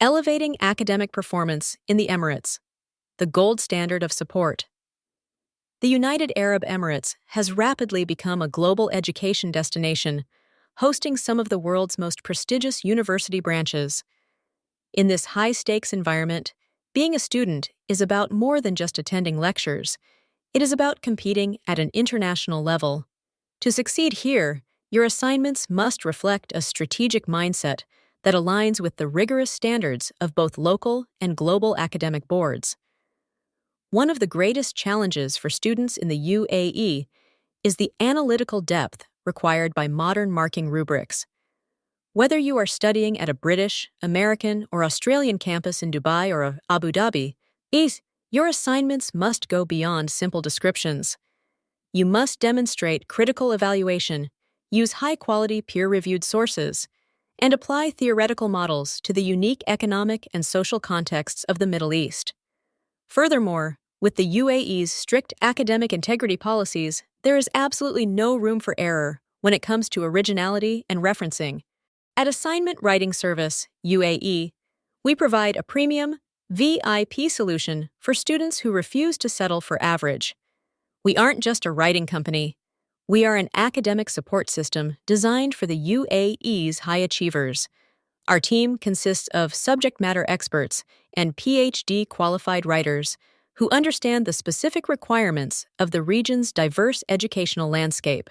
Elevating academic performance in the Emirates, the gold standard of support. The United Arab Emirates has rapidly become a global education destination, hosting some of the world's most prestigious university branches. In this high-stakes environment, being a student is about more than just attending lectures. It is about competing at an international level. To succeed here, your assignments must reflect a strategic mindset that aligns with the rigorous standards of both local and global academic boards. One of the greatest challenges for students in the UAE is the analytical depth required by modern marking rubrics. Whether you are studying at a British, American, or Australian campus in Dubai or Abu Dhabi, your assignments must go beyond simple descriptions. You must demonstrate critical evaluation, use high-quality peer-reviewed sources, and apply theoretical models to the unique economic and social contexts of the Middle East. Furthermore, with the UAE's strict academic integrity policies, there is absolutely no room for error when it comes to originality and referencing. At Assignment Writing Service, UAE, we provide a premium, VIP solution for students who refuse to settle for average. We aren't just a writing company. We are an academic support system designed for the UAE's high achievers. Our team consists of subject matter experts and PhD-qualified writers who understand the specific requirements of the region's diverse educational landscape.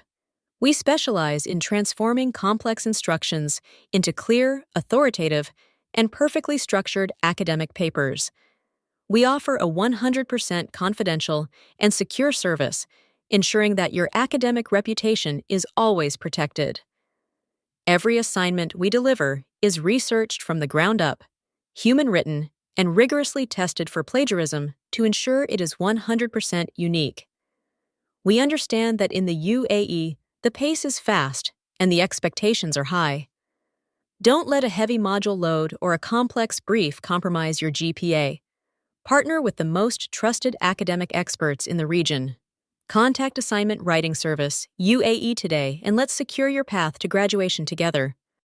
We specialize in transforming complex instructions into clear, authoritative, and perfectly structured academic papers. We offer a 100% confidential and secure service, ensuring that your academic reputation is always protected. Every assignment we deliver is researched from the ground up, human-written, and rigorously tested for plagiarism to ensure it is 100% unique. We understand that in the UAE, the pace is fast and the expectations are high. Don't let a heavy module load or a complex brief compromise your GPA. Partner with the most trusted academic experts in the region. Contact Assignment Writing Service, UAE today, and let's secure your path to graduation together.